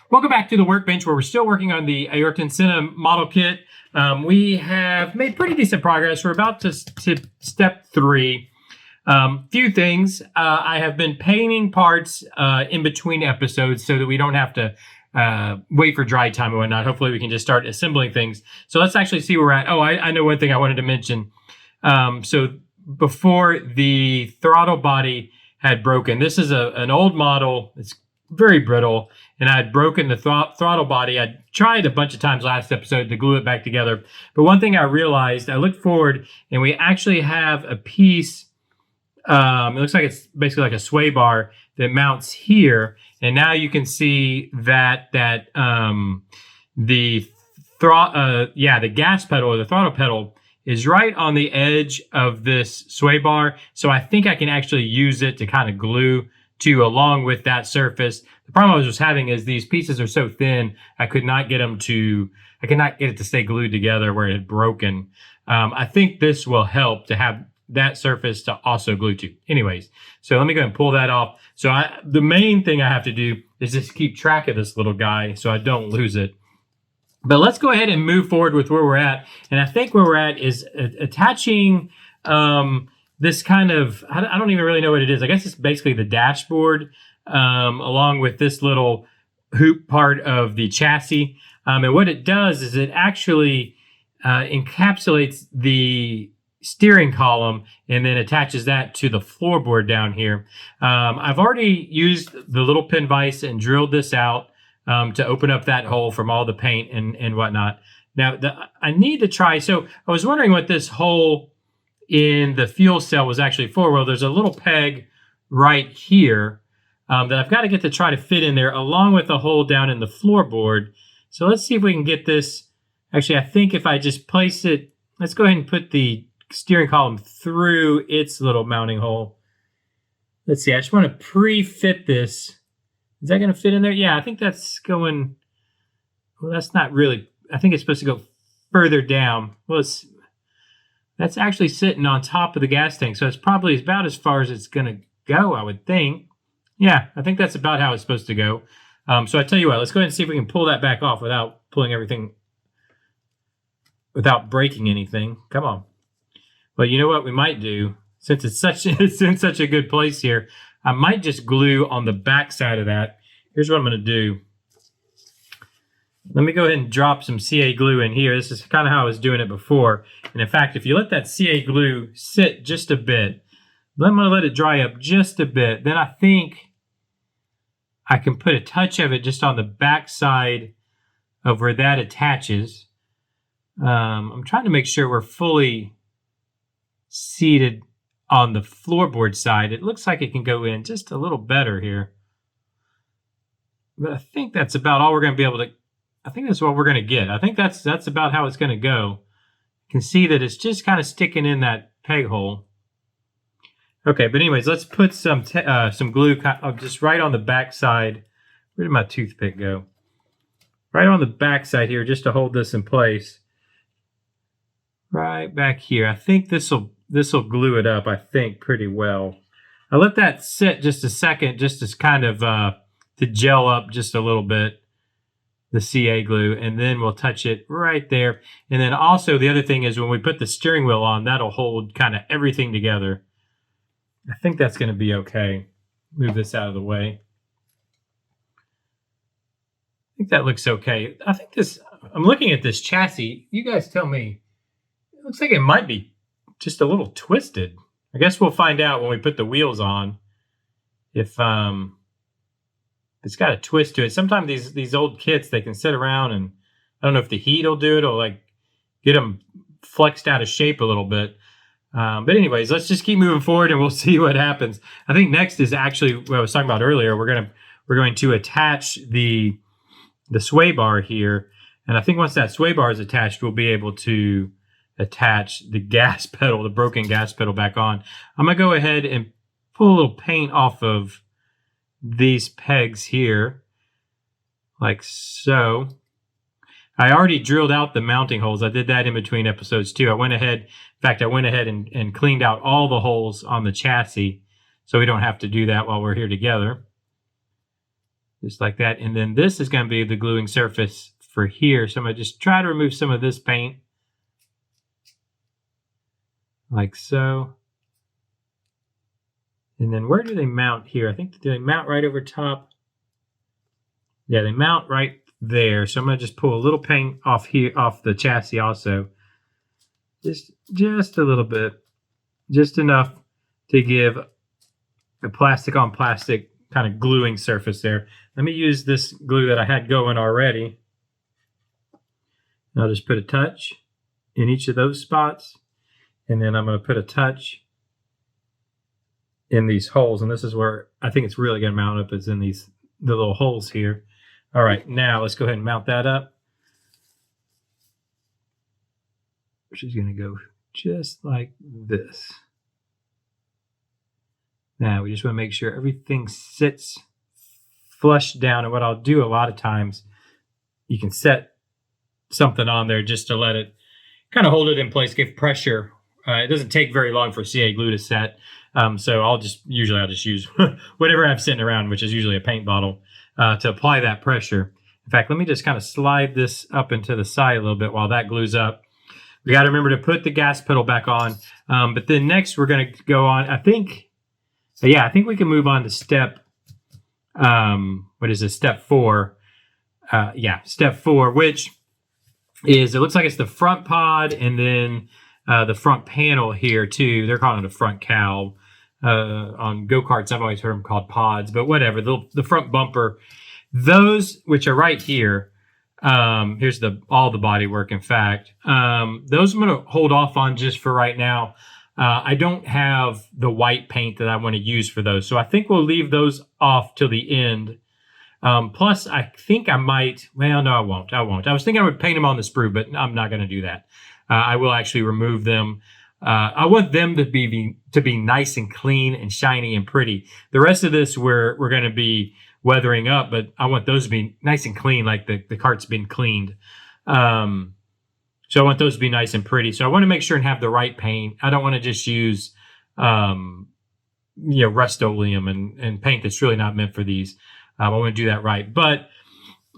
Welcome back to the workbench where we're still working on the Ayrton Senna model kit. We have made pretty decent progress. We're about to step 3. Few things. I have been painting parts in between episodes so that we don't have to wait for dry time and whatnot. Hopefully we can just start assembling things. So let's actually see where we're at. Oh, I know one thing I wanted to mention. So before the throttle body had broken, this is an old model. It's very brittle, and I had broken the throttle body. I tried a bunch of times last episode to glue it back together. But one thing I realized, I looked forward, and we actually have a piece. It looks like it's basically like a sway bar that mounts here, and now you can see that the gas pedal or the throttle pedal is right on the edge of this sway bar. So I think I can actually use it to kind of glue to along with that surface. The problem I was just having is these pieces are so thin, I could not get it to stay glued together where it had broken. I think this will help to have that surface to also glue to. Anyways, so let me go ahead and pull that off. So the main thing I have to do is just keep track of this little guy so I don't lose it. But let's go ahead and move forward with where we're at. And I think where we're at is attaching this kind of, I don't even really know what it is. I guess it's basically the dashboard along with this little hoop part of the chassis. And what it does is it actually encapsulates the steering column and then attaches that to the floorboard down here. I've already used the little pin vise and drilled this out to open up that hole from all the paint and whatnot. Now, I need to try, so I was wondering what this hole in the fuel cell was actually for. Well, there's a little peg right here that I've got to get to try to fit in there along with a hole down in the floorboard. So let's see if we can get this. Actually, I think if I just place it, let's go ahead and put the steering column through its little mounting hole. Let's see, I just want to pre-fit this. Is that going to fit in there? Yeah, I think that's going, well, that's not really, I think it's supposed to go further down. Well, that's actually sitting on top of the gas tank, so it's probably about as far as it's going to go, I would think. Yeah, I think that's about how it's supposed to go. So I tell you what, let's go ahead and see if we can pull that back off without pulling everything, without breaking anything. Come on. Well, you know what we might do, since it's in such a good place here, I might just glue on the back side of that. Here's what I'm going to do. Let me go ahead and drop some CA glue in here. This is kind of how I was doing it before. And in fact, if you let that CA glue sit just a bit, I'm going to let it dry up just a bit. Then I think I can put a touch of it just on the back side of where that attaches. I'm trying to make sure we're fully seated on the floorboard side. It looks like it can go in just a little better here. But I think that's about all we're going to be able to, I think that's what we're going to get. I think that's about how it's going to go. You can see that it's just kind of sticking in that peg hole. Okay, but anyways, let's put some glue just right on the back side. Where did my toothpick go? Right on the back side here, just to hold this in place. Right back here. I think this will glue it up, I think, pretty well. I let that sit just a second, just as kind of to gel up just a little bit, the CA glue, and then we'll touch it right there. And then also the other thing is when we put the steering wheel on, that'll hold kind of everything together. I think that's going to be okay. Move this out of the way. I think that looks okay. I think this, I'm looking at this chassis. You guys tell me. It looks like it might be just a little twisted. I guess we'll find out when we put the wheels on if it's got a twist to it. Sometimes these old kits, they can sit around and I don't know if the heat will do it or like get them flexed out of shape a little bit. But anyways, let's just keep moving forward and we'll see what happens. I think next is actually what I was talking about earlier. We're going to attach the sway bar here. And I think once that sway bar is attached, we'll be able to attach the gas pedal, the broken gas pedal back on. I'm going to go ahead and pull a little paint off of these pegs here, like so. I already drilled out the mounting holes. I did that in between episodes too. I went ahead and cleaned out all the holes on the chassis so we don't have to do that while we're here together. just like that. And then this is going to be the gluing surface for here. So I'm going to just try to remove some of this paint, like so. And then where do they mount here? I think they mount right over top. Yeah, they mount right there. So I'm going to just pull a little paint off here, off the chassis also. Just a little bit. Just enough to give a plastic on plastic kind of gluing surface there. Let me use this glue that I had going already. I'll just put a touch in each of those spots. And then I'm going to put a touch in these holes. And this is where I think it's really going to mount up, is in the little holes here. All right, now let's go ahead and mount that up. She's going to go just like this. Now we just want to make sure everything sits flush down. And what I'll do a lot of times, you can set something on there just to let it kind of hold it in place, give pressure. It doesn't take very long for CA glue to set. So I'll just use whatever I have sitting around, which is usually a paint bottle, to apply that pressure. In fact, let me just kind of slide this up into the side a little bit while that glues up. We got to remember to put the gas pedal back on. But then next we're going to go on, I think we can move on to step, step 4. Step 4, which is, it looks like it's the front pod and then the front panel here too. They're calling it a front cowl. On go-karts, I've always heard them called pods, but whatever. The front bumper, those which are right here. Here's all the body work. In fact, those I'm going to hold off on just for right now. I don't have the white paint that I want to use for those, so I think we'll leave those off till the end. Plus, I think I might. Well, no, I won't. I was thinking I would paint them on the sprue, but I'm not going to do that. I will actually remove them. I want them to be nice and clean and shiny and pretty. The rest of this we're going to be weathering up, but I want those to be nice and clean, like the kart's been cleaned. So I want those to be nice and pretty. So I want to make sure and have the right paint. I don't want to just use, Rust-Oleum and paint that's really not meant for these. I want to do that right. But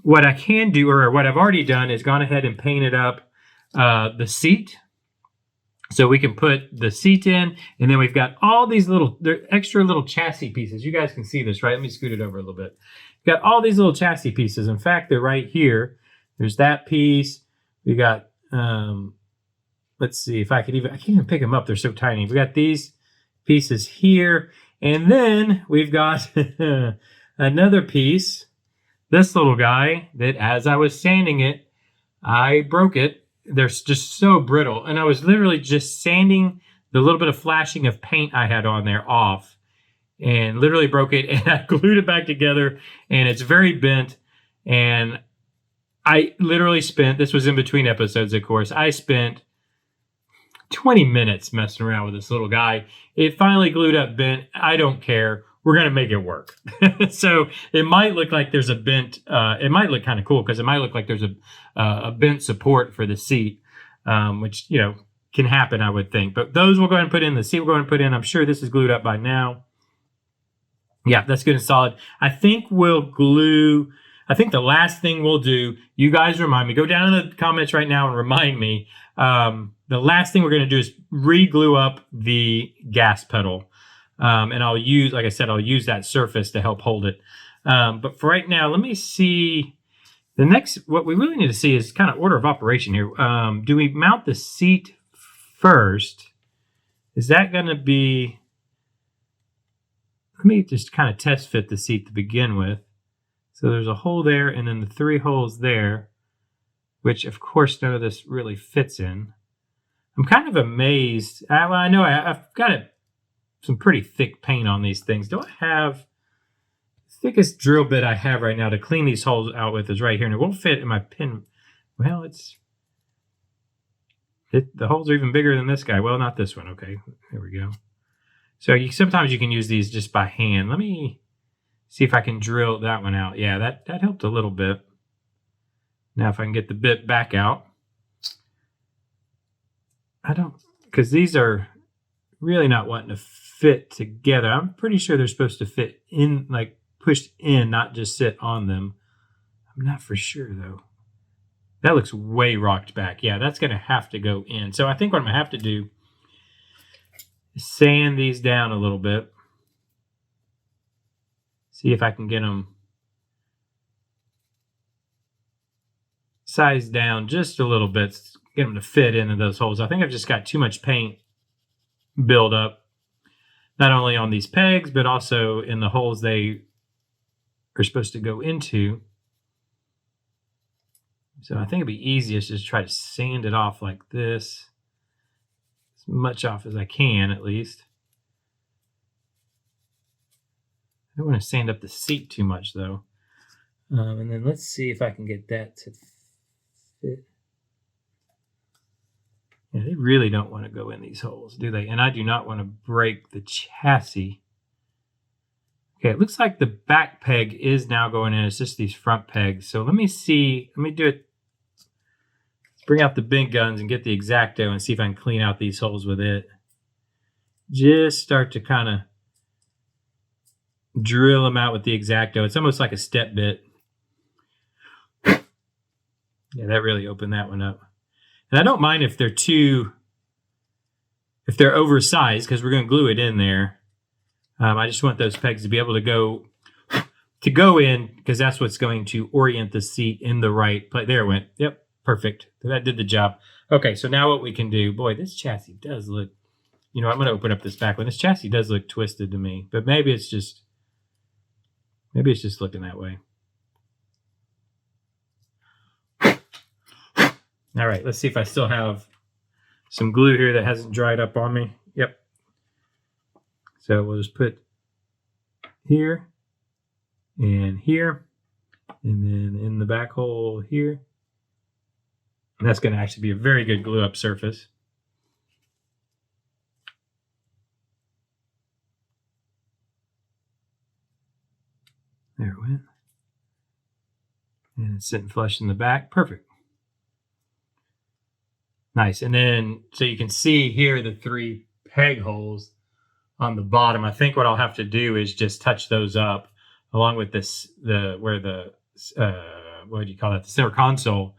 what I can do, or what I've already done, is gone ahead and painted up the seat. So we can put the seat in, and then we've got all these extra little chassis pieces. You guys can see this, right? Let me scoot it over a little bit. We've got all these little chassis pieces. In fact, they're right here. There's that piece. We got, let's see if I can't even pick them up. They're so tiny. We got these pieces here, and then we've got another piece, this little guy, that as I was sanding it, I broke it. They're just so brittle. And I was literally just sanding the little bit of flashing of paint I had on there off, and literally broke it, and I glued it back together, and it's very bent. And I literally spent, this was in between episodes, of course, I spent 20 minutes messing around with this little guy. It finally glued up bent. I don't care. We're going to make it work. So it might look like there's a bent, it might look kind of cool, because it might look like there's a bent support for the seat, which, can happen, I would think. But those we'll go ahead and put in. The seat we're going to put in. I'm sure this is glued up by now. Yeah, that's good and solid. I think the last thing we'll do, you guys remind me, go down in the comments right now and remind me. The last thing we're going to do is re-glue up the gas pedal. And I'll use, like I said, I'll use that surface to help hold it. But for right now, let me see. What we really need to see is kind of order of operation here. Do we mount the seat first? Is that going to be, let me just kind of test fit the seat to begin with. So there's a hole there, and then the 3 holes there, which of course none of this really fits in. I'm kind of amazed. I know I've got some pretty thick paint on these things. Do I have, the thickest drill bit I have right now to clean these holes out with is right here, and it won't fit in my pin. Well, the holes are even bigger than this guy. Well, not this one. Okay, there we go. So sometimes you can use these just by hand. Let me see if I can drill that one out. Yeah, that helped a little bit. Now if I can get the bit back out. Because these are really not wanting to fit together. I'm pretty sure they're supposed to fit in, like pushed in, not just sit on them. I'm not for sure though. That looks way rocked back. Yeah, that's going to have to go in. So I think what I'm going to have to do is sand these down a little bit. See if I can get them sized down just a little bit. Get them to fit into those holes. I think I've just got too much paint build up, not only on these pegs, but also in the holes they are supposed to go into. So I think it'd be easiest just to try to sand it off like this. As much off as I can, at least. I don't want to sand up the seat too much, though. And then let's see if I can get that to fit. Yeah, they really don't want to go in these holes, do they? And I do not want to break the chassis. Okay, it looks like the back peg is now going in. It's just these front pegs. So let me see. Let me do it. Let's bring out the big guns and get the X-Acto and see if I can clean out these holes with it. Just start to kind of drill them out with the X-Acto. It's almost like a step bit. Yeah, that really opened that one up. And I don't mind if they're oversized, because we're going to glue it in there. I just want those pegs to be able to go in, because that's what's going to orient the seat in the right place. There it went. Yep, perfect. That did the job. Okay, so now what we can do, boy, this chassis does look, I'm going to open up this back one. This chassis does look twisted to me, but maybe it's just looking that way. All right, let's see if I still have some glue here that hasn't dried up on me. Yep. So we'll just put here and here, and then in the back hole here. And that's going to actually be a very good glue up surface. There it went. And it's sitting flush in the back. Perfect. Nice. And then, so you can see here the 3 peg holes on the bottom. I think what I'll have to do is just touch those up along with this, where the, what do you call that? The center console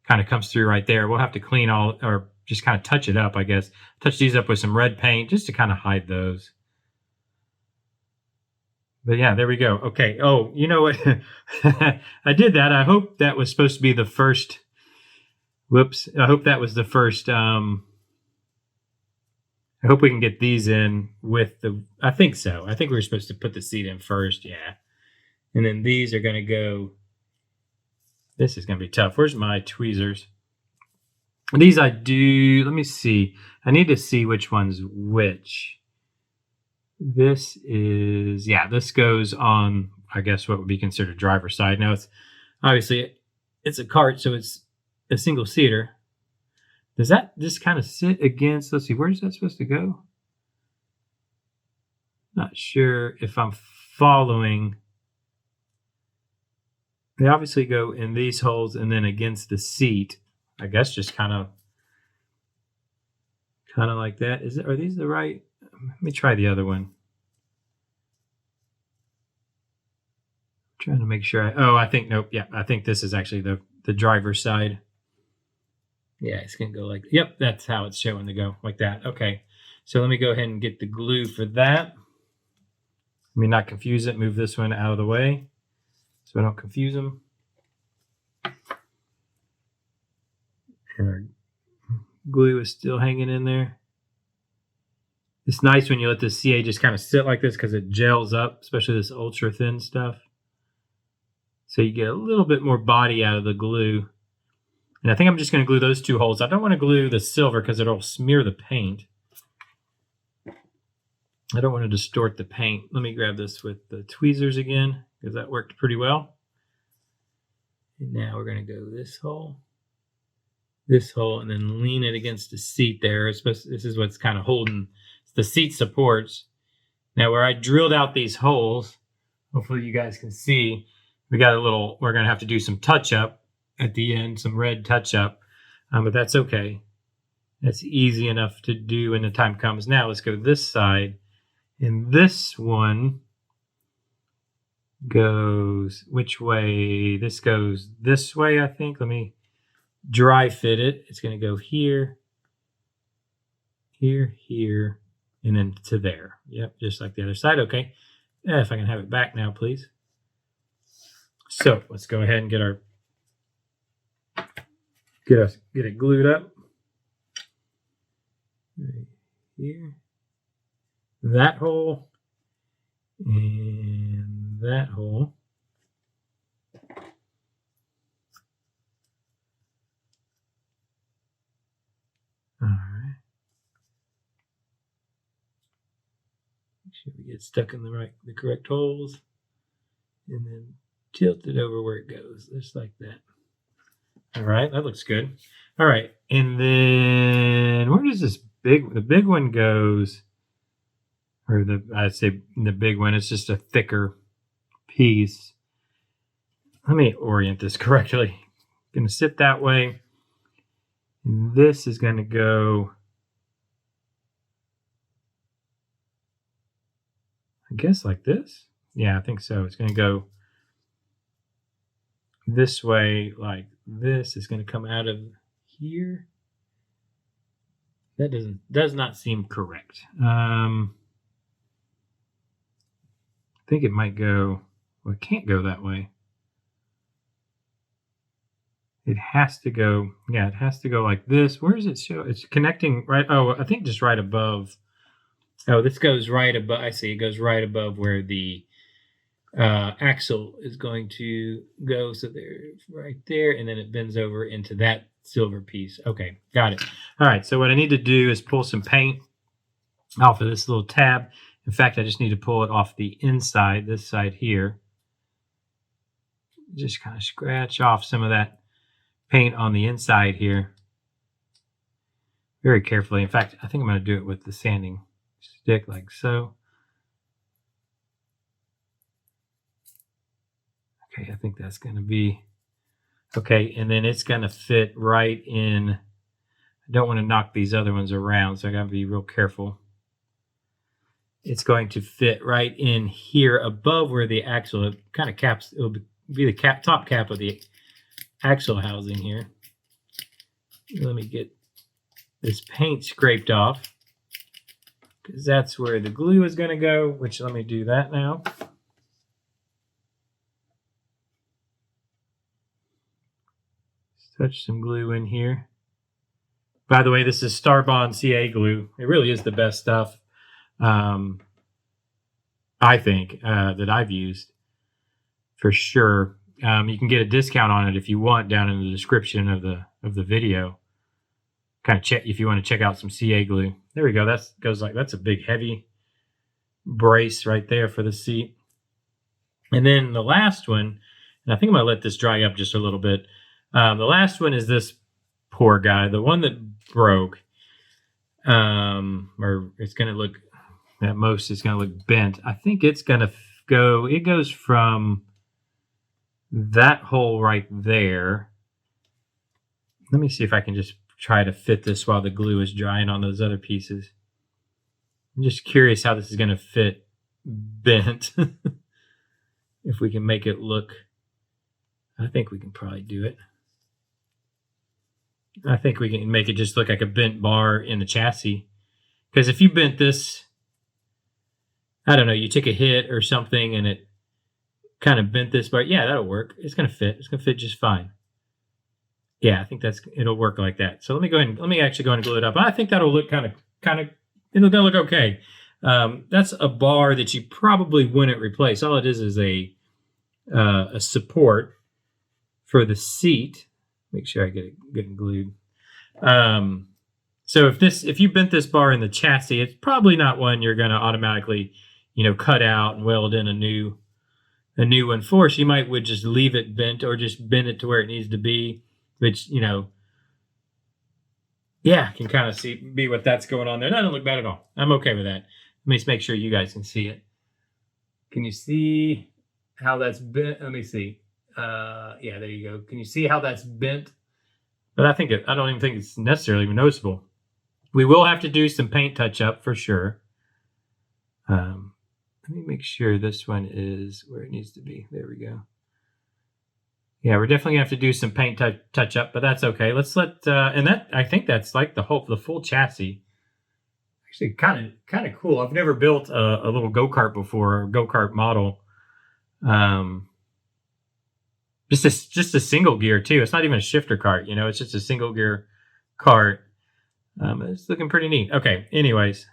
kind of comes through right there. We'll have to clean all, or just kind of touch it up, I guess. Touch these up with some red paint just to kind of hide those. But yeah, there we go. Okay. Oh, you know what? I did that. I hope that was supposed to be the first. Whoops. I hope that was the first. I hope we can get these in with the. I think so. I think we were supposed to put the seat in first. Yeah. And then these are going to go. This is going to be tough. Where's my tweezers? These I do. Let me see. I need to see which one's which. This is, yeah, this goes on, I guess, what would be considered driver's side. Now, it's obviously, it's a cart, so it's a single seater. Does that just kind of sit against, let's see, where's that supposed to go? Not sure if I'm following. They obviously go in these holes and then against the seat. I guess just kind of like that. Are these the right? Let me try the other one. I'm trying to make sure. I think, nope. Yeah, I think this is actually the driver's side. Yeah, it's going to go like, yep, that's how it's showing to go, like that. Okay, so let me go ahead and get the glue for that. Let me not confuse it. Move this one out of the way so I don't confuse them. And our glue is still hanging in there. It's nice when you let the CA just kind of sit like this because it gels up, especially this ultra thin stuff. So you get a little bit more body out of the glue. And I think I'm just going to glue those 2 holes. I don't want to glue the silver because it'll smear the paint. I don't want to distort the paint. Let me grab this with the tweezers again because that worked pretty well. And now we're going to go this hole, and then lean it against the seat there. This is what's kind of holding the seat supports. Now where I drilled out these holes, hopefully you guys can see, we're going to have to do some touch up at the end, some red touch up, but that's okay. That's easy enough to do when the time comes. Now let's go this side. And this one, goes which way? This goes this way, I think. Let me dry fit it. It's going to go here, here, here, and then to there. Yep, just like the other side. Okay. If I can have it back now, please. So let's go ahead and get it glued up. Right here. That hole and that hole. All right. Make sure we get stuck in the correct holes, and then tilt it over where it goes, just like that. All right, that looks good. All right, and then where does the big one goes? Or I'd say the big one, it's just a thicker piece. Let me orient this correctly. Going to sit that way. And this is going to go, I guess, like this. Yeah, I think so. It's going to go this way, like this. Is going to come out of here. That does not seem correct. I think it might go, well, it can't go that way. It has to go, yeah, it has to go like this. Where does it show? It's connecting right, oh, I think just right above. Oh, this goes right above, I see, it goes right above where the axle is going to go. So there, right there, and then it bends over into that silver piece. Okay, got it. All right, so what I need to do is pull some paint off of this little tab. In fact, I just need to pull it off the inside, this side here. Just kind of scratch off some of that paint on the inside here very carefully. In fact, I think I'm going to do it with the sanding stick like so. Okay, I think that's going to be okay. And then it's going to fit right in. I don't want to knock these other ones around, so I got to be real careful. It's going to fit right in here above where the axle, it kind of caps, it'll be the top cap of the axle housing here. Let me get this paint scraped off, because that's where the glue is going to go, which let me do that now. Touch some glue in here. By the way, this is Starbond CA glue. It really is the best stuff, I think, that I've used for sure. You can get a discount on it if you want down in the description of the video. Kind of check if you want to check out some CA glue. There we go. That's a big heavy brace right there for the seat. And then the last one, and I think I'm gonna let this dry up just a little bit. The last one is this poor guy, the one that broke. Or it's gonna look, at most it's gonna look bent. I think it's gonna go. It goes from that hole right there. Let me see if I can just try to fit this while the glue is drying on those other pieces. I'm just curious how this is going to fit bent. If we can make it look, I think we can probably do it. I think we can make it just look like a bent bar in the chassis. Because if you bent this, I don't know, you took a hit or something and it kind of bent this bar, yeah, that'll work. It's going to fit. It's going to fit just fine. Yeah, I think it'll work like that. So let me actually go and glue it up. I think that'll look it'll look okay. That's a bar that you probably wouldn't replace. All it is a support for the seat. Make sure I get it glued. So if you bent this bar in the chassis, it's probably not one you're going to automatically, cut out and weld in a new one for. So you would just leave it bent or just bend it to where it needs to be. Which, can kind of be what that's going on there. That doesn't look bad at all. I'm okay with that. Let me just make sure you guys can see it. Can you see how that's bent? Let me see. Yeah, there you go. Can you see how that's bent? But I don't even think it's necessarily noticeable. We will have to do some paint touch up for sure. let me make sure this one is where it needs to be. There we go. Yeah, we're definitely gonna have to do some paint touch up, but that's okay. Let's let and that I think that's like the full chassis. Actually, kind of cool. I've never built a little go-kart before, a go-kart model. Um, just a single gear too. It's not even a shifter cart, you know. It's just a single gear cart. It's looking pretty neat. Okay. Anyways,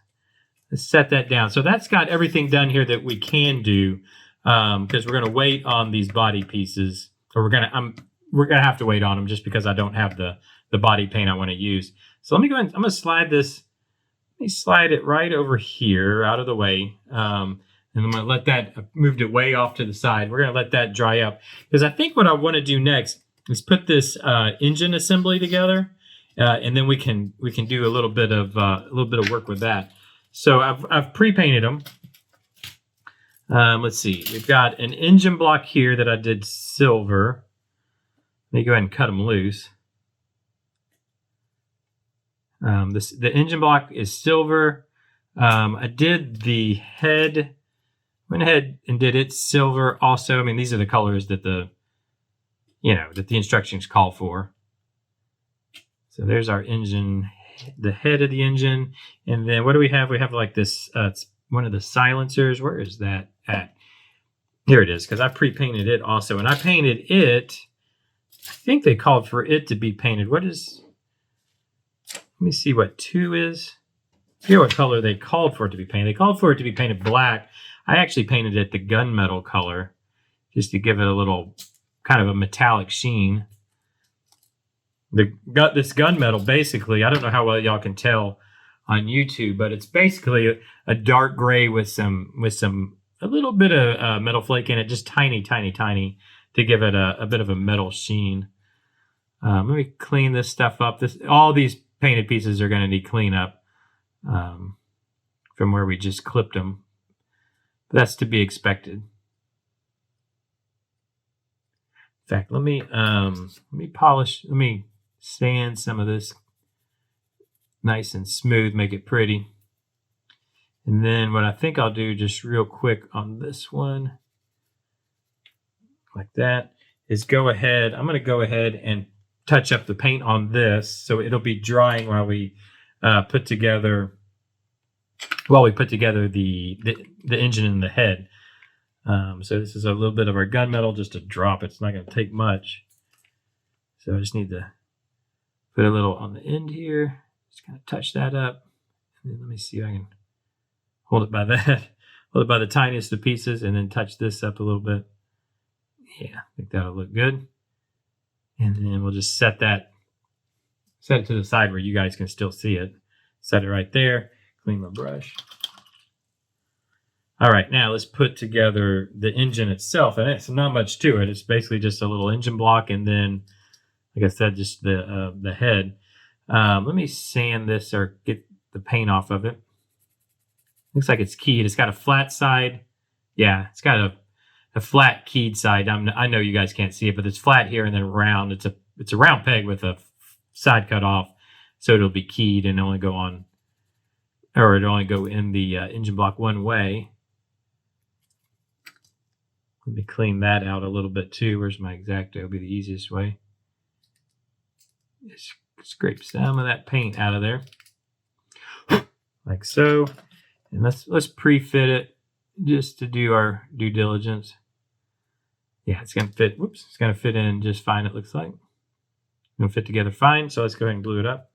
let's set that down. So that's got everything done here that we can do, because we're gonna wait on these body pieces, or we're gonna have to wait on them just because I don't have the body paint I want to use. So let me go ahead. I'm gonna slide this. Let me slide it right over here, out of the way. And I'm going to let that, moved it way off to the side. We're going to let that dry up. Because I think what I want to do next is put this engine assembly together. And then we can do a little bit of work with that. So I've pre-painted them. Let's see. We've got an engine block here that I did silver. Let me go ahead and cut them loose. The engine block is silver. I did the head, went ahead and did it silver also. I mean, these are the colors that the instructions call for. So there's our engine, the head of the engine. And then what do we have? We have like this, it's one of the silencers. Where is that at? Here it is, because I pre-painted it also. And I painted it, I think they called for it to be painted. What is... Let me see what 2 is. I forget what color they called for it to be painted. They called for it to be painted black. I actually painted it the gunmetal color just to give it a little kind of a metallic sheen. This gunmetal, basically, I don't know how well y'all can tell on YouTube, but it's basically a dark gray with a little bit of metal flake in it, just tiny to give it a bit of a metal sheen. Let me clean this stuff up. All these painted pieces are going to need cleanup from where we just clipped them. But that's to be expected. In fact, let me polish. Let me sand some of this nice and smooth, make it pretty. And then what I think I'll do just real quick on this one, like that, is go ahead. I'm going to go ahead and touch up the paint on this, so it'll be drying while we put together the engine and the head. So this is a little bit of our gunmetal, just a drop. It's not going to take much. So I just need to put a little on the end here. Just kind of touch that up. And then let me see if I can hold it by that. Hold it by the tiniest of pieces, and then touch this up a little bit. Yeah, I think that'll look good. And then we'll just set it to the side where you guys can still see it. Set it right there. Clean my brush. All right, now let's put together the engine itself. And it's not much to it. It's basically just a little engine block, and then, like I said, just the head. Let me sand this or get the paint off of it. Looks like it's keyed. It's got a flat side. Yeah, it's got a flat keyed side. I know you guys can't see it, but it's flat here and then round. It's a round peg with a side cut off, so it'll be keyed and only go on, or it'll only go in the engine block one way. Let me clean that out a little bit too. Where's my X-Acto? It'll be the easiest way. Just scrape some of that paint out of there, like so. And let's pre-fit it just to do our due diligence. Yeah, it's gonna fit. Whoops, it's gonna fit in just fine. It looks like it's gonna fit together fine. So let's go ahead and glue it up.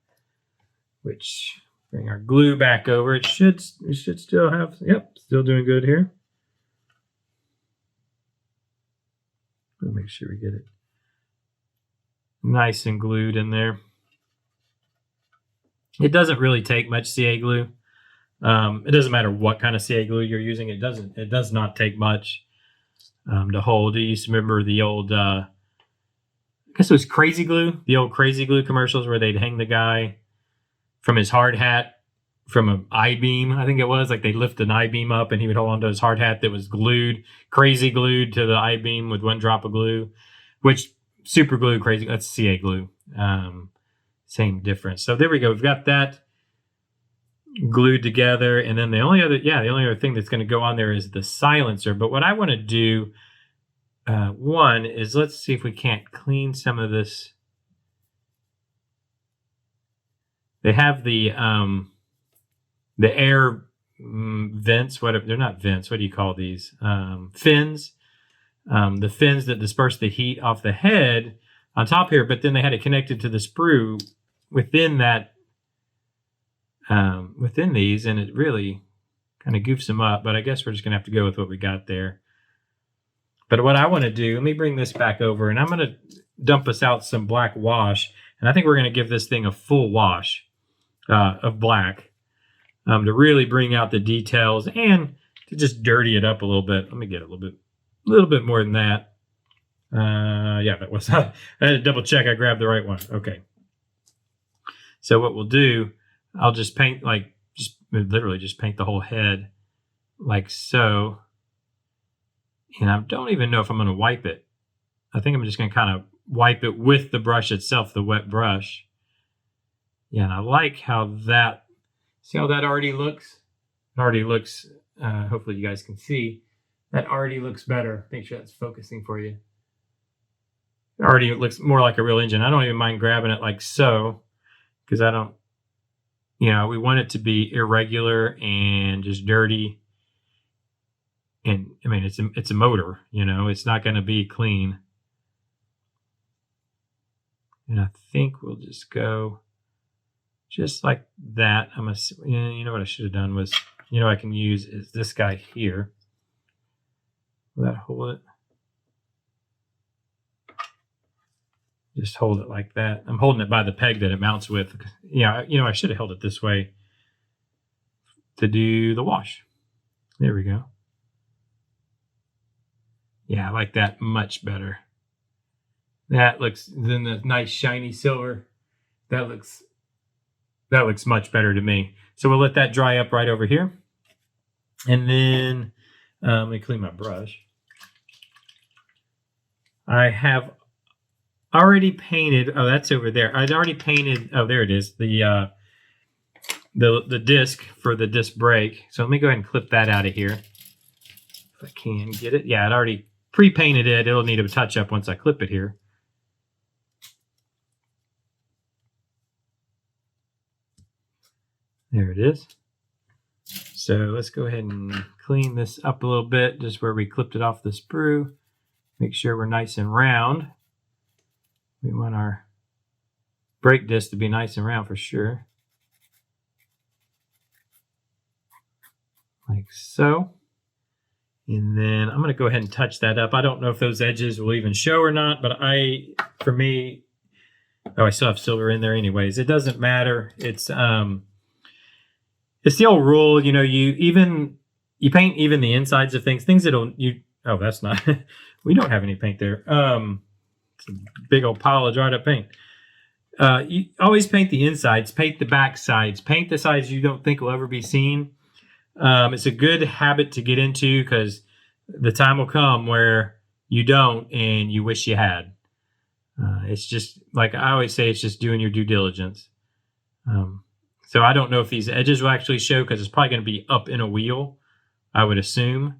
Which bring our glue back over. We should still have. Yep, still doing good here. Let me make sure we get it nice and glued in there. It doesn't really take much CA glue. It doesn't matter what kind of CA glue you're using. It does not take much to hold. You used to remember the old, I guess it was Crazy Glue, the old Crazy Glue commercials where they'd hang the guy from his hard hat from an I-beam, I think it was. Like they'd lift an I-beam up and he would hold onto his hard hat that was glued, crazy glued to the I-beam with one drop of glue, which super glue, crazy, that's CA glue. Same difference. So there we go. We've got that. glued together. And then the only other thing that's going to go on there is the silencer. But what I want to do, one is, let's see if we can't clean some of this. They have the air vents. They're not vents. What do you call these? Fins. The fins that disperse the heat off the head on top here. But then they had it connected to the sprue within that. Within these, and it really kind of goofs them up, but I guess we're just gonna have to go with what we got there. But what I want to do, let me bring this back over, and I'm gonna dump us out some black wash, and I think we're gonna give this thing a full wash of black to really bring out the details and to just dirty it up a little bit. Let me get a little bit more than that. Yeah, that was I had to double check I grabbed the right one. Okay. So what we'll do, I'll just paint literally just paint the whole head like so. And I don't even know if I'm going to wipe it. I think I'm just going to kind of wipe it with the brush itself, the wet brush. Yeah, and I like how that, see how that already looks? It already looks, hopefully you guys can see, that already looks better. Make sure that's focusing for you. It already looks more like a real engine. I don't even mind grabbing it like so, because I don't, we want it to be irregular and just dirty. And I mean, it's a motor, it's not going to be clean. And I think we'll just go just like that. You know what I should have done was, I can use is this guy here. Will that hold it? Just hold it like that. I'm holding it by the peg that it mounts with. Yeah, I should have held it this way to do the wash. There we go. Yeah, I like that much better. That looks, then the nice shiny silver, that looks much better to me. So we'll let that dry up right over here. And then let me clean my brush. I have already painted, oh, that's over there. I'd already painted, oh, there it is, the disc for the disc brake. So let me go ahead and clip that out of here. If I can get it. Yeah, I'd already pre-painted it. It'll need a touch up once I clip it here. There it is. So let's go ahead and clean this up a little bit, just where we clipped it off the sprue. Make sure we're nice and round. We want our brake disc to be nice and round for sure. Like so. And then I'm going to go ahead and touch that up. I don't know if those edges will even show or not, but for me, I still have silver in there anyways. It doesn't matter. It's the old rule, you paint even the insides of things that that's not, we don't have any paint there. It's a big old pile of dried up paint. You always paint the insides, paint the back sides, paint the sides you don't think will ever be seen. It's a good habit to get into because the time will come where you don't and you wish you had. It's just, like I always say, it's just doing your due diligence. So I don't know if these edges will actually show because it's probably going to be up in a wheel, I would assume.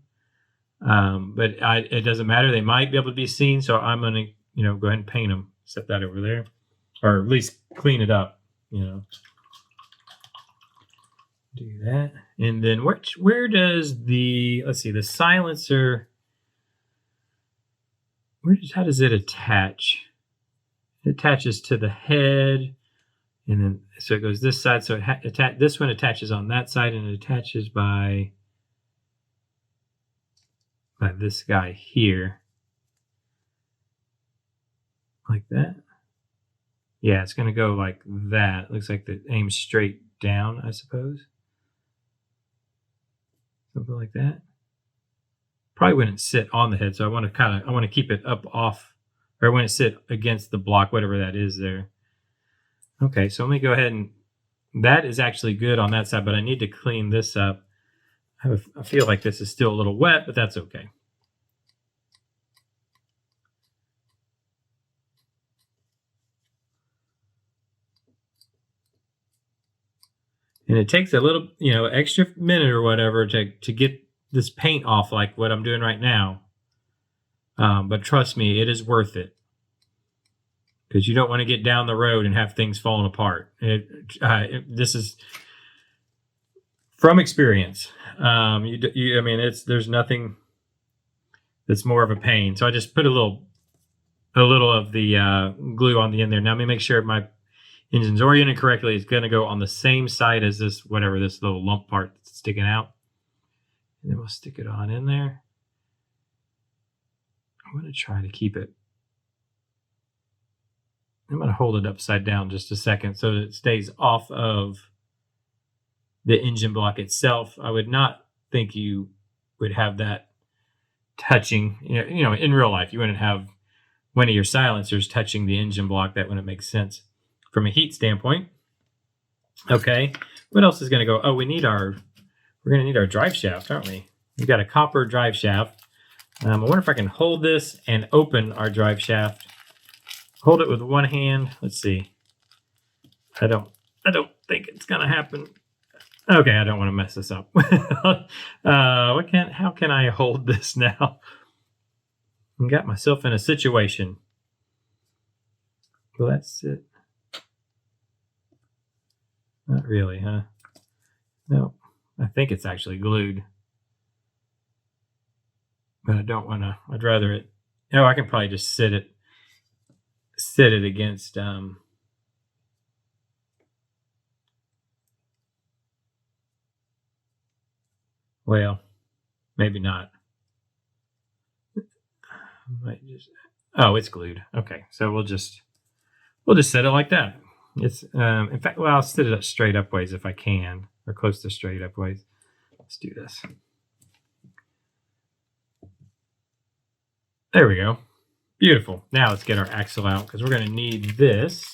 But it doesn't matter. They might be able to be seen. So I'm going to, go ahead and paint them. Set that over there. Or at least clean it up, Do that. And then where does the silencer, how does it attach? It attaches to the head. And then, so it goes this side. So this one attaches on that side, and it attaches by this guy here. Like that. Yeah, it's going to go like that. It looks like it aims straight down, I suppose. Something like that. Probably wouldn't sit on the head, so I want to keep it up off, or I want to sit against the block, whatever that is there. Okay, so let me go ahead and, that is actually good on that side, but I need to clean this up. I feel like this is still a little wet, but that's okay. And it takes a little, extra minute or whatever to get this paint off like what I'm doing right now. But trust me, it is worth it. Because you don't want to get down the road and have things falling apart. This is from experience. There's nothing that's more of a pain. So I just put a little of the glue on the end there. Now let me make sure my engine's oriented correctly. It's going to go on the same side as this little lump part that's sticking out. And then we'll stick it on in there. I'm going to try to keep it. I'm going to hold it upside down just a second so that it stays off of the engine block itself. I would not think you would have that touching. In real life, you wouldn't have one of your silencers touching the engine block. That wouldn't make sense from a heat standpoint. Okay, what else is going to go? Oh, we're going to need our drive shaft, aren't we? We've got a copper drive shaft. I wonder if I can hold this and open our drive shaft. Hold it with one hand. Let's see. I don't think it's gonna happen. Okay, I don't want to mess this up. How can I hold this now? I got myself in a situation. Well, that's it. Not really, huh? No, I think it's actually glued. But I don't want to. I'd rather it. Oh, I can probably just sit it against well, maybe not. It's glued. Okay, so we'll just set it like that. It's in fact, well, I'll sit it up straight up ways if I can, or close to straight up ways. Let's do this. There we go. Beautiful. Now let's get our axle out because we're going to need this.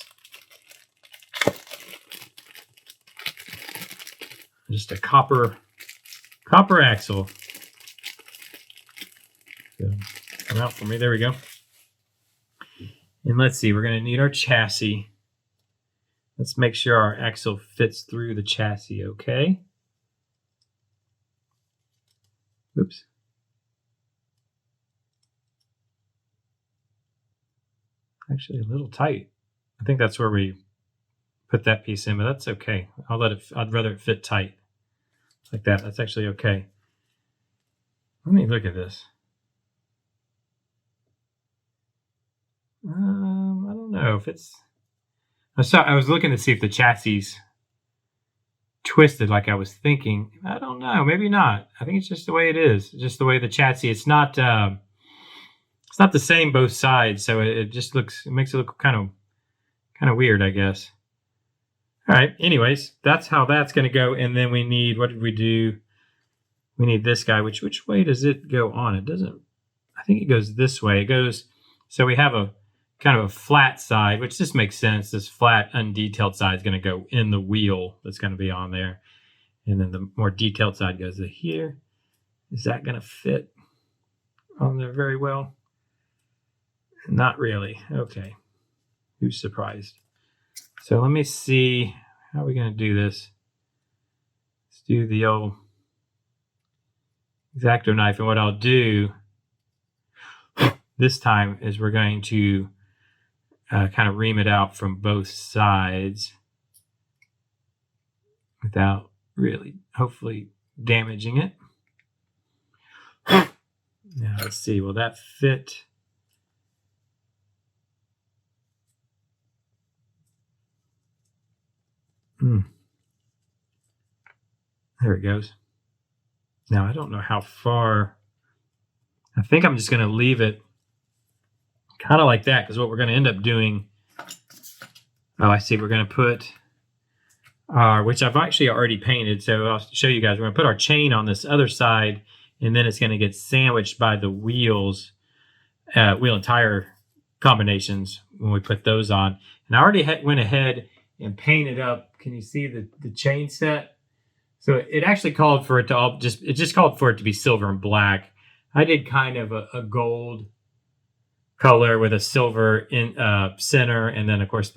Just a copper axle. So, come out for me. There we go. And let's see. We're going to need our chassis. Let's make sure our axle fits through the chassis. Okay. Oops. Actually, a little tight. I think that's where we put that piece in, but that's okay. I'd rather it fit tight like that. That's actually okay. Let me look at this. I don't know if it's. I was looking to see if the chassis twisted like I was thinking. I don't know. Maybe not. I think it's just the way it is. Just the way the chassis. It's not. It's not the same both sides, so it makes it look kind of weird, I guess. All right. Anyways, that's how that's going to go. And then we need, what did we do? We need this guy. Which way does it go on? It doesn't. I think it goes this way. It goes. So we have a kind of a flat side, which just makes sense. This flat, undetailed side is going to go in the wheel that's going to be on there, and then the more detailed side goes to here. Is that going to fit on there very well? Not really. Okay. Who's surprised? So let me see. How are we going to do this? Let's do the old X-Acto knife. And what I'll do this time is we're going to kind of ream it out from both sides without really, hopefully, damaging it. Now let's see. Will that fit? There it goes. Now, I don't know how far. I think I'm just going to leave it kind of like that, because what we're going to end up doing. Oh, I see. We're going to put which I've actually already painted. So I'll show you guys. We're going to put our chain on this other side, and then it's going to get sandwiched by the wheels, wheel and tire combinations when we put those on. And I already went ahead and painted up. Can you see the chain set? So it actually called for it to just called for it to be silver and black. I did kind of a gold color with a silver in center, and then of course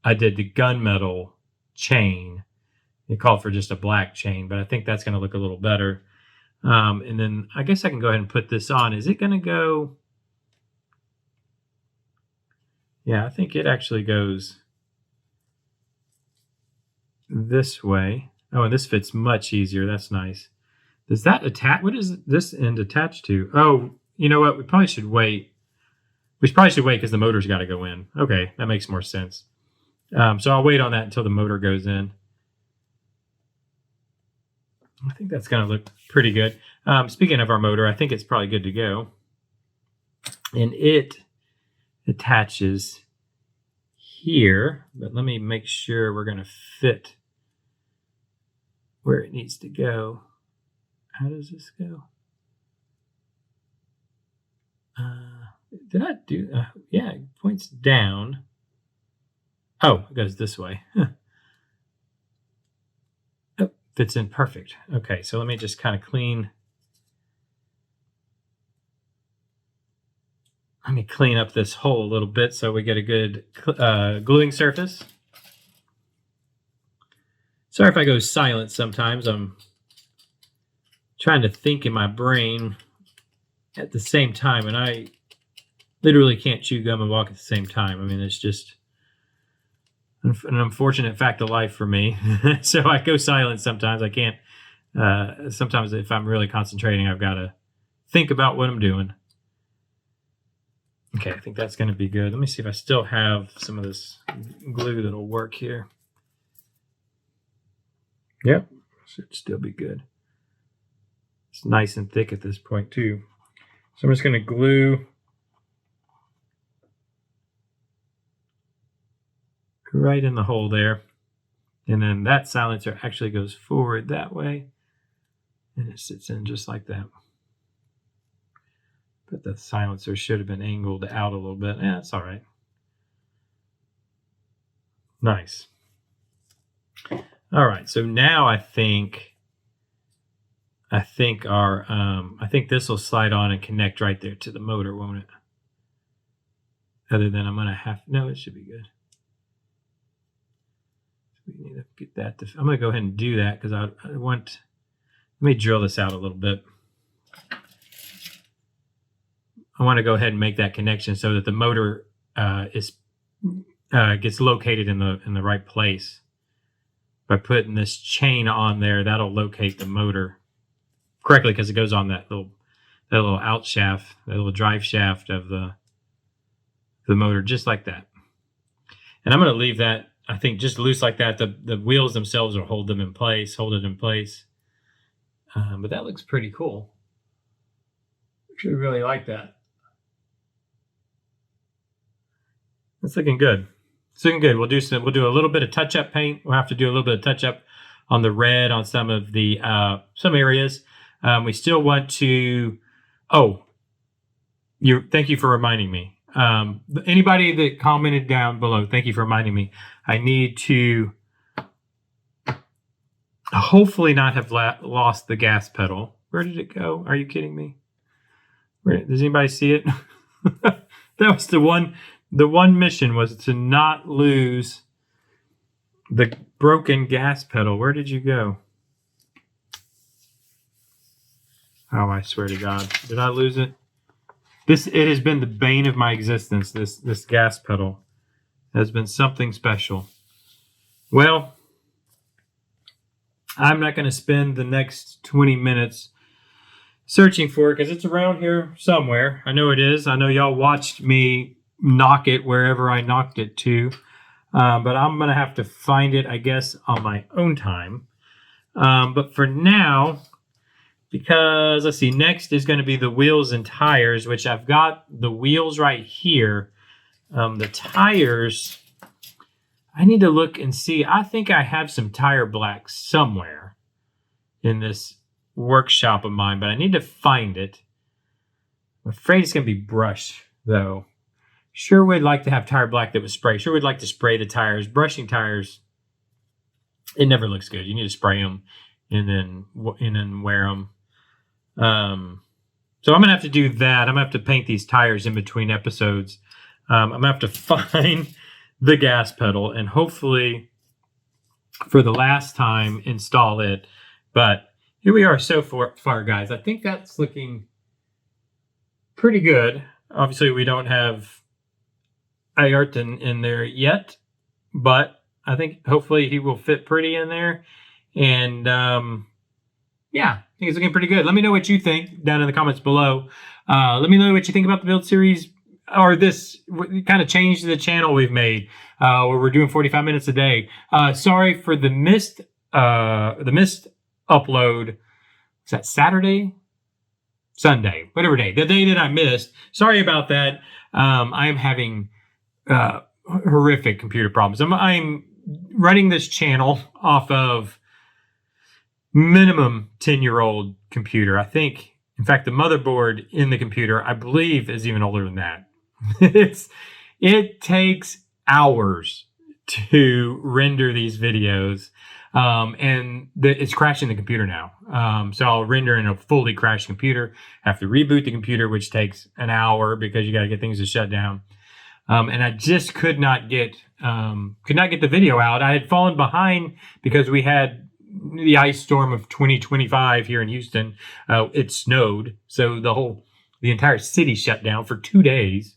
I did the gunmetal chain It called for just a black chain, but I think that's going to look a little better. And then I guess I can go ahead and put this on. Is it going to go? Yeah, I think it actually goes this way. Oh, and this fits much easier. That's nice. Does that attach? What is this end attached to? Oh, you know what? We probably should wait. We probably should wait because the motor's got to go in. Okay, that makes more sense. So I'll wait on that until the motor goes in. I think that's going to look pretty good. Speaking of our motor, I think it's probably good to go. And it attaches here, but let me make sure we're going to fit where it needs to go. How does this go? Did I do? Yeah, it points down. Oh, it goes this way. Oh, fits in perfect. Okay, so let me just kind of clean. Let me clean up this hole a little bit so we get a good gluing surface. Sorry if I go silent sometimes. I'm trying to think in my brain at the same time, and I literally can't chew gum and walk at the same time. I mean, it's just an unfortunate fact of life for me. So I go silent sometimes. I can't. Sometimes if I'm really concentrating, I've got to think about what I'm doing. Okay, I think that's going to be good. Let me see if I still have some of this glue that'll work here. Yep, should still be good. It's nice and thick at this point too. So I'm just going to glue right in the hole there. And then that silencer actually goes forward that way. And it sits in just like that. But the silencer should have been angled out a little bit. Yeah, it's all right. Nice. All right, so now I think this will slide on and connect right there to the motor, won't it? Other than I'm gonna have, no, it should be good. We need to get that. I'm gonna go ahead and do that because I want. Let me drill this out a little bit. I want to go ahead and make that connection so that the motor gets located in the right place. By putting this chain on there, that'll locate the motor correctly because it goes on that little out shaft, that little drive shaft of the motor, just like that. And I'm going to leave that, I think, just loose like that. The wheels themselves will hold it in place. But that looks pretty cool. Actually, really like that. It's looking good. It's looking good. We'll do a little bit of touch-up paint. We'll have to do a little bit of touch-up on the red on some of the some areas. We still want to. Oh, thank you for reminding me. Anybody that commented down below, thank you for reminding me. I need to hopefully not have lost the gas pedal. Where did it go? Are you kidding me? Does anybody see it? That was the one. The one mission was to not lose the broken gas pedal. Where did you go? Oh, I swear to God. Did I lose it? It has been the bane of my existence, this gas pedal. It has been something special. Well, I'm not going to spend the next 20 minutes searching for it because it's around here somewhere. I know it is. I know y'all watched me knock it wherever I knocked it to. But I'm going to have to find it, I guess, on my own time. But for now, because let's see, next is going to be the wheels and tires, which I've got the wheels right here. The tires, I need to look and see. I think I have some tire black somewhere in this workshop of mine, but I need to find it. I'm afraid it's going to be brush, though. Sure would like to have tire black that was spray. Sure would like to spray the tires. Brushing tires, it never looks good. You need to spray them and then wear them. So I'm going to have to do that. I'm going to have to paint these tires in between episodes. I'm going to have to find the gas pedal, and hopefully for the last time install it. But here we are so far, guys. I think that's looking pretty good. Obviously, we don't have Ayrton in there yet, but I think hopefully he will fit pretty in there. And yeah, I think it's looking pretty good. Let me know what you think down in the comments below. Let me know what you think about the build series, or this kind of change to the channel we've made, where we're doing 45 minutes a day. Sorry for the missed upload. Is that Saturday? Sunday, whatever day, the day that I missed. Sorry about that. I am having horrific computer problems. I'm running this channel off of minimum 10-year-old computer. I think, in fact, the motherboard in the computer, I believe, is even older than that. It takes hours to render these videos, and it's crashing the computer now. So I'll render in a fully crashed computer, have to reboot the computer, which takes an hour because you got to get things to shut down. And I just could not get the video out. I had fallen behind because we had the ice storm of 2025 here in Houston. It snowed, so the entire city shut down for 2 days,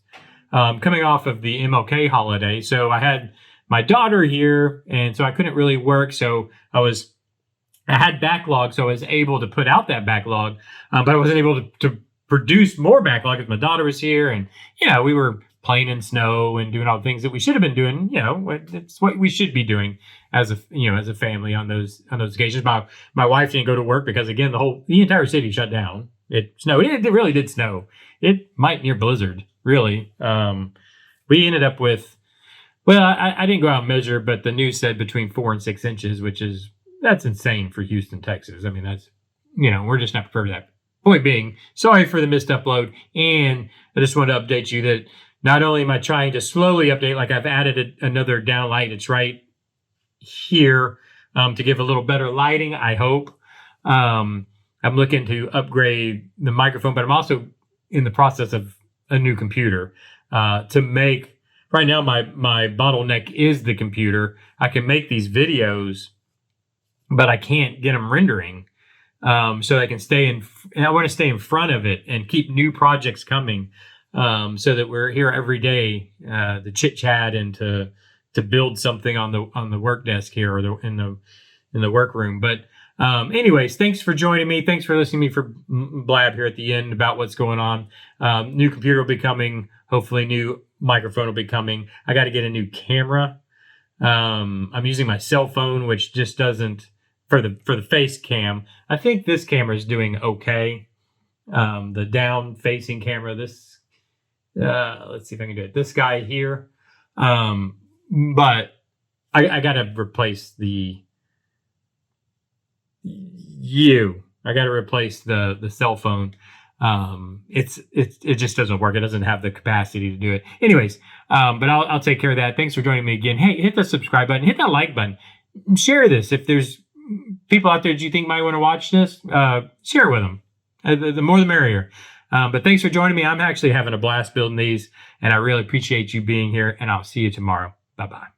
coming off of the MLK holiday. So I had my daughter here, and so I couldn't really work. So I had backlog, so I was able to put out that backlog, but I wasn't able to produce more backlog because my daughter was here, and we were playing in snow and doing all the things that we should have been doing. It's what we should be doing as a family on those occasions. My wife didn't go to work because, again, the entire city shut down. It snowed. It really did snow. It might near blizzard, really. We ended up with, well, I didn't go out and measure, but the news said between 4 and 6 inches, that's insane for Houston, Texas. I mean, that's, we're just not prepared for that. Point being, sorry for the missed upload. And I just wanted to update you that not only am I trying to slowly update, like I've added another downlight. It's right here to give a little better lighting, I hope. I'm looking to upgrade the microphone, but I'm also in the process of a new computer to make. Right now, my bottleneck is the computer. I can make these videos, but I can't get them rendering. So I can and I want to stay in front of it and keep new projects coming, so that we're here every day to chit chat and to build something on the work desk here, or in the workroom. But anyways, thanks for joining me. Thanks for listening to me for blab here at the end about what's going on. New computer will be coming. Hopefully, new microphone will be coming. I got to get a new camera. I'm using my cell phone, which just doesn't for the face cam. I think this camera is doing okay. The down facing camera. Let's see if I can do it. This guy here. But I got to replace I got to replace the cell phone. It just doesn't work. It doesn't have the capacity to do it. Anyways, but I'll take care of that. Thanks for joining me again. Hey, hit the subscribe button, hit that like button, share this. If there's people out there that you think might want to watch this, share it with them. The more the merrier. But thanks for joining me. I'm actually having a blast building these, and I really appreciate you being here, and I'll see you tomorrow. Bye-bye.